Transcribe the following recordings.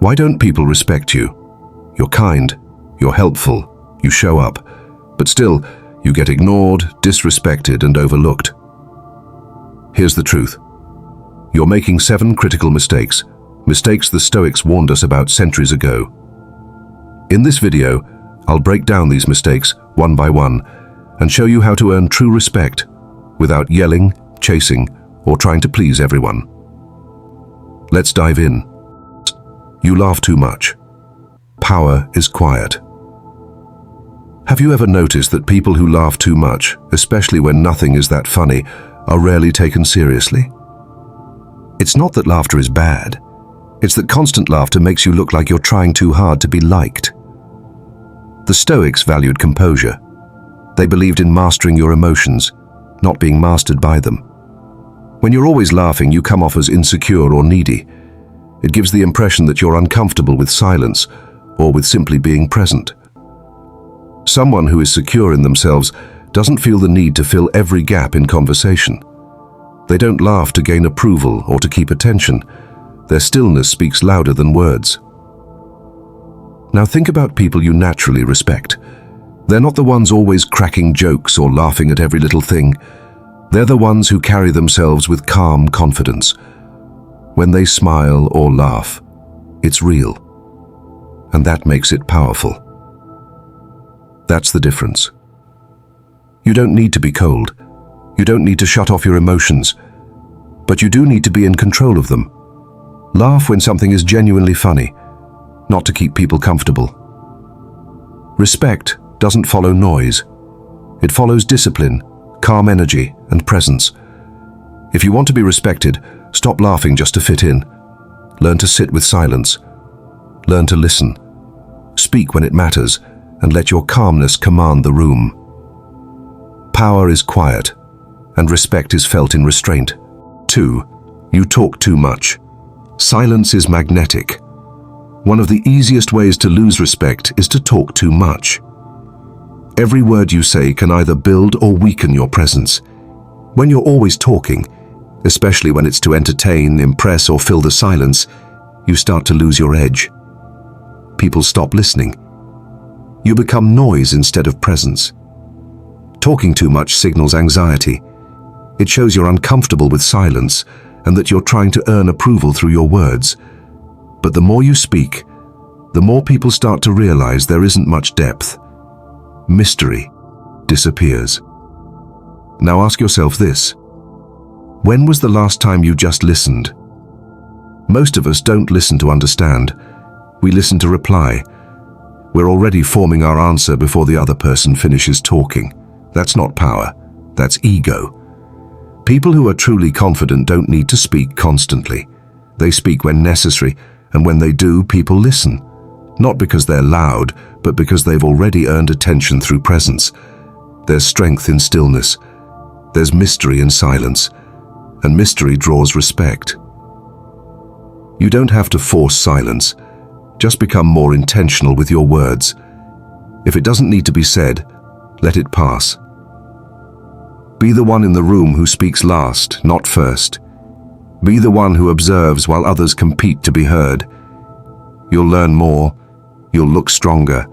Why don't people respect you? You're kind, you're helpful, you show up, but still, you get ignored, disrespected, and overlooked. Here's the truth. You're making 7 critical mistakes the Stoics warned us about centuries ago. In this video, I'll break down these mistakes one by one and show you how to earn true respect without yelling, chasing, or trying to please everyone. Let's dive in. You laugh too much. Power is quiet. Have you ever noticed that people who laugh too much, especially when nothing is that funny, are rarely taken seriously? It's not that laughter is bad. It's that constant laughter makes you look like you're trying too hard to be liked. The Stoics valued composure. They believed in mastering your emotions, not being mastered by them. When you're always laughing, you come off as insecure or needy. It gives the impression that you're uncomfortable with silence or with simply being present. Someone who is secure in themselves doesn't feel the need to fill every gap in conversation. They don't laugh to gain approval or to keep attention. Their stillness speaks louder than words. Now think about people you naturally respect. They're not the ones always cracking jokes or laughing at every little thing. They're the ones who carry themselves with calm confidence. When they smile or laugh, it's real. And that makes it powerful. That's the difference. You don't need to be cold. You don't need to shut off your emotions. But you do need to be in control of them. Laugh when something is genuinely funny, not to keep people comfortable. Respect doesn't follow noise. It follows discipline, calm energy, and presence. If you want to be respected, stop laughing just to fit in. Learn to sit with silence. Learn to listen. Speak when it matters, and let your calmness command the room. Power is quiet, and respect is felt in restraint. 2. You talk too much. Silence is magnetic. One of the easiest ways to lose respect is to talk too much. Every word you say can either build or weaken your presence. When you're always talking, especially when it's to entertain, impress, or fill the silence, you start to lose your edge. People stop listening. You become noise instead of presence. Talking too much signals anxiety. It shows you're uncomfortable with silence and that you're trying to earn approval through your words. But the more you speak, the more people start to realize there isn't much depth. Mystery disappears. Now ask yourself this. When was the last time you just listened? Most of us don't listen to understand. We listen to reply. We're already forming our answer before the other person finishes talking. That's not power. That's ego. People who are truly confident don't need to speak constantly. They speak when necessary, and when they do, people listen. Not because they're loud, but because they've already earned attention through presence. There's strength in stillness. There's mystery in silence. And mystery draws respect. You don't have to force silence. Just become more intentional with your words. If it doesn't need to be said, let it pass. Be the one in the room who speaks last, not first. Be the one who observes while others compete to be heard. You'll learn more, you'll look stronger,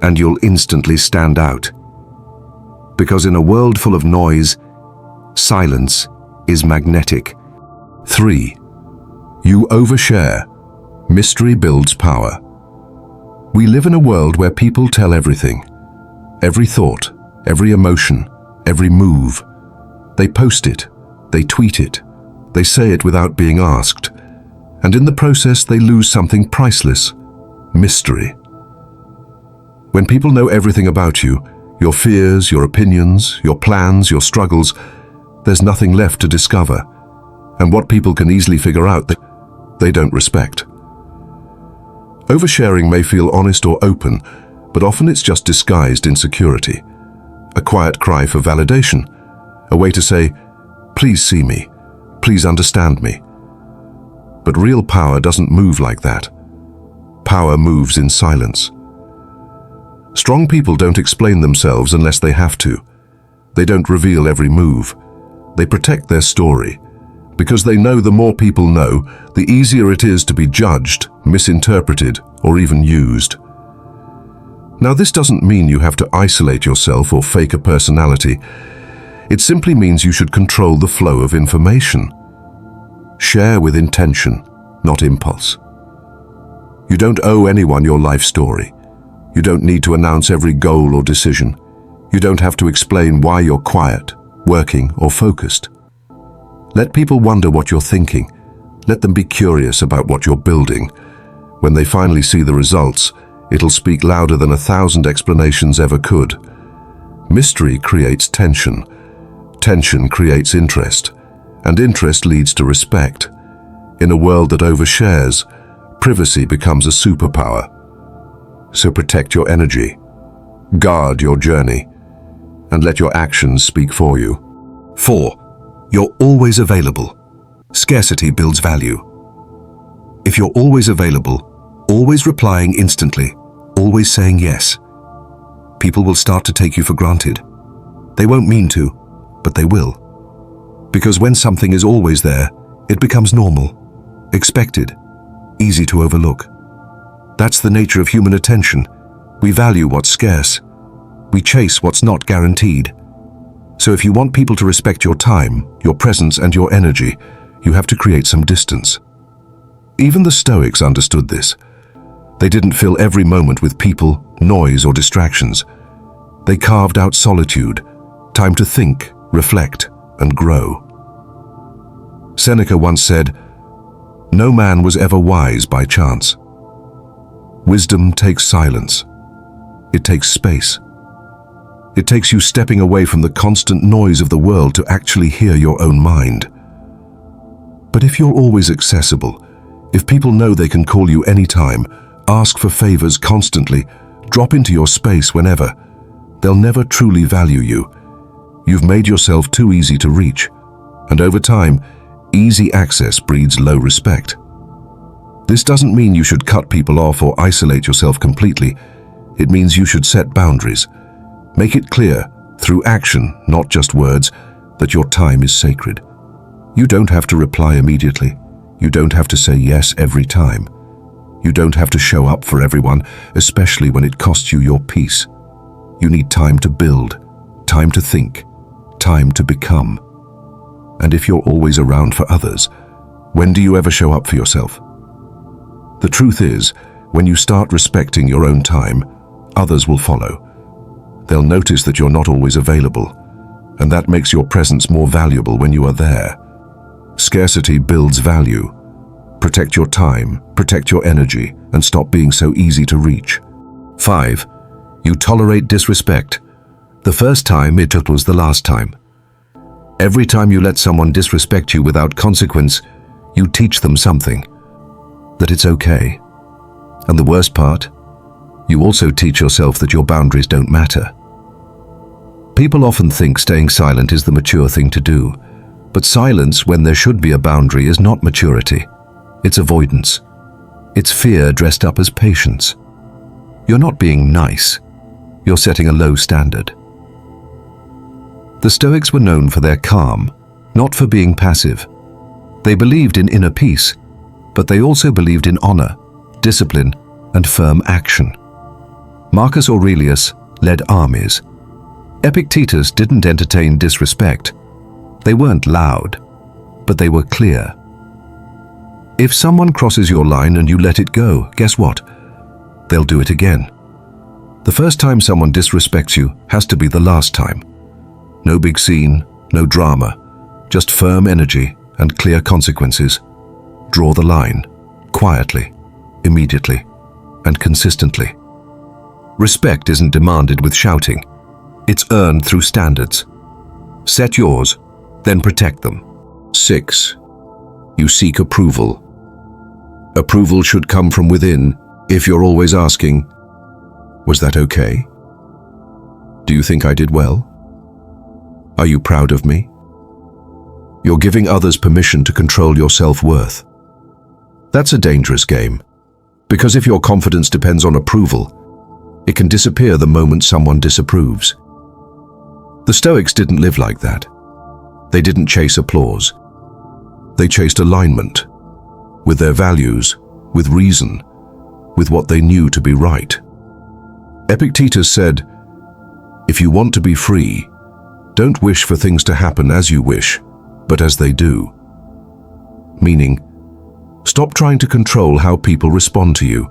and you'll instantly stand out. Because in a world full of noise, silence is magnetic. 3. You overshare. Mystery builds power. We live in a world where people tell everything. Every thought, every emotion, every move. They post it, they tweet it, they say it without being asked. And in the process, they lose something priceless: mystery. When people know everything about you, your fears, your opinions, your plans, your struggles, there's nothing left to discover. And what people can easily figure out, they don't respect. Oversharing may feel honest or open, but often it's just disguised insecurity. A quiet cry for validation, a way to say, please see me, please understand me. But real power doesn't move like that. Power moves in silence. Strong people don't explain themselves unless they have to. They don't reveal every move. They protect their story, because they know the more people know, the easier it is to be judged, misinterpreted, or even used. Now, this doesn't mean you have to isolate yourself or fake a personality. It simply means you should control the flow of information. Share with intention, not impulse. You don't owe anyone your life story. You don't need to announce every goal or decision. You don't have to explain why you're quiet, working, or focused. Let people wonder what you're thinking. Let them be curious about what you're building. When they finally see the results, it'll speak louder than 1,000 explanations ever could. Mystery creates tension. Tension creates interest, and interest leads to respect. In a world that overshares, privacy becomes a superpower. So protect your energy, guard your journey, and let your actions speak for you. 4. You're always available. Scarcity builds value. If you're always available, always replying instantly, always saying yes, people will start to take you for granted. They won't mean to, but they will. Because when something is always there, it becomes normal, expected, easy to overlook. That's the nature of human attention. We value what's scarce. We chase what's not guaranteed. So if you want people to respect your time, your presence, and your energy, you have to create some distance. Even the Stoics understood this. They didn't fill every moment with people, noise, or distractions. They carved out solitude, time to think, reflect, and grow. Seneca once said, "No man was ever wise by chance." Wisdom takes silence. It takes space. It takes you stepping away from the constant noise of the world to actually hear your own mind. But if you're always accessible, if people know they can call you anytime, ask for favors constantly, drop into your space whenever, they'll never truly value you. You've made yourself too easy to reach, and over time, easy access breeds low respect. This doesn't mean you should cut people off or isolate yourself completely. It means you should set boundaries. Make it clear, through action, not just words, that your time is sacred. You don't have to reply immediately. You don't have to say yes every time. You don't have to show up for everyone, especially when it costs you your peace. You need time to build, time to think, time to become. And if you're always around for others, when do you ever show up for yourself? The truth is, when you start respecting your own time, others will follow. They'll notice that you're not always available, and that makes your presence more valuable when you are there. Scarcity builds value. Protect your time, protect your energy, and stop being so easy to reach. 5. You tolerate disrespect. The first time it was the last time. Every time you let someone disrespect you without consequence, you teach them something. That it's okay. And the worst part, you also teach yourself that your boundaries don't matter. People often think staying silent is the mature thing to do, but silence when there should be a boundary is not maturity. It's avoidance. It's fear dressed up as patience. You're not being nice. You're setting a low standard. The Stoics were known for their calm, not for being passive. They believed in inner peace, but they also believed in honor, discipline, and firm action. Marcus Aurelius led armies. Epictetus didn't entertain disrespect. They weren't loud, but they were clear. If someone crosses your line and you let it go, guess what? They'll do it again. The first time someone disrespects you has to be the last time. No big scene, no drama, just firm energy and clear consequences. Draw the line, quietly, immediately, and consistently. Respect isn't demanded with shouting. It's earned through standards. Set yours, then protect them. 6. You seek approval. Approval should come from within if you're always asking, "Was that okay? Do you think I did well? Are you proud of me?" You're giving others permission to control your self-worth. That's a dangerous game, because if your confidence depends on approval, it can disappear the moment someone disapproves. The Stoics didn't live like that. They didn't chase applause. They chased alignment with their values, with reason, with what they knew to be right. Epictetus said, "If you want to be free, don't wish for things to happen as you wish, but as they do." Meaning, stop trying to control how people respond to you.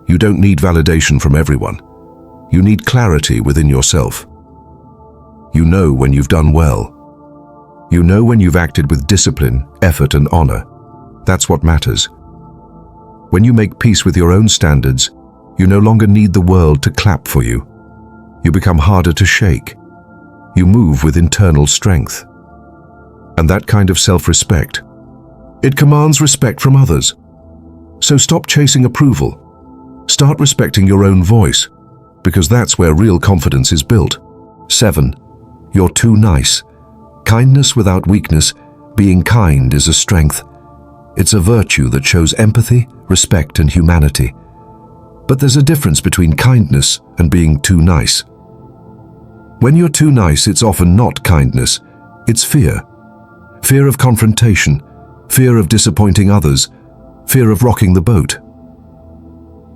You don't need validation from everyone. You need clarity within yourself. You know when you've done well. You know when you've acted with discipline, effort, and honor. That's what matters. When you make peace with your own standards, you no longer need the world to clap for you. You become harder to shake. You move with internal strength. And that kind of self-respect, it commands respect from others. So stop chasing approval. Start respecting your own voice, because that's where real confidence is built. 7. You're too nice. Kindness without weakness. Being kind is a strength. It's a virtue that shows empathy, respect, and humanity. But there's a difference between kindness and being too nice. When you're too nice, it's often not kindness, it's fear. Fear of confrontation, fear of disappointing others, fear of rocking the boat.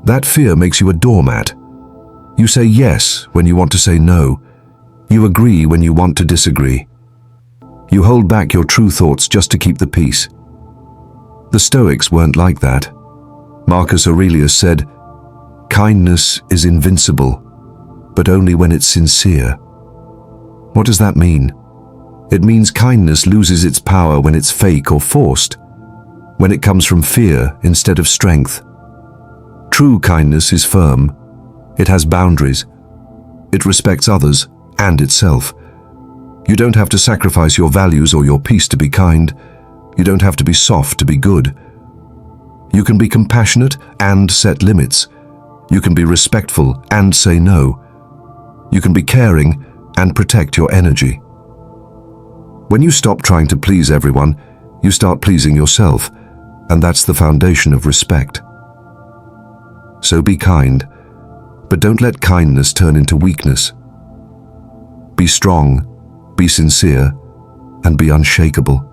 That fear makes you a doormat. You say yes when you want to say no. You agree when you want to disagree. You hold back your true thoughts just to keep the peace. The Stoics weren't like that. Marcus Aurelius said, "Kindness is invincible, but only when it's sincere." What does that mean? It means kindness loses its power when it's fake or forced, when it comes from fear instead of strength. True kindness is firm. It has boundaries. It respects others and itself. You don't have to sacrifice your values or your peace to be kind. You don't have to be soft to be good. You can be compassionate and set limits. You can be respectful and say no. You can be caring and protect your energy. When you stop trying to please everyone, you start pleasing yourself, and that's the foundation of respect. So be kind, but don't let kindness turn into weakness. Be strong, be sincere, and be unshakable.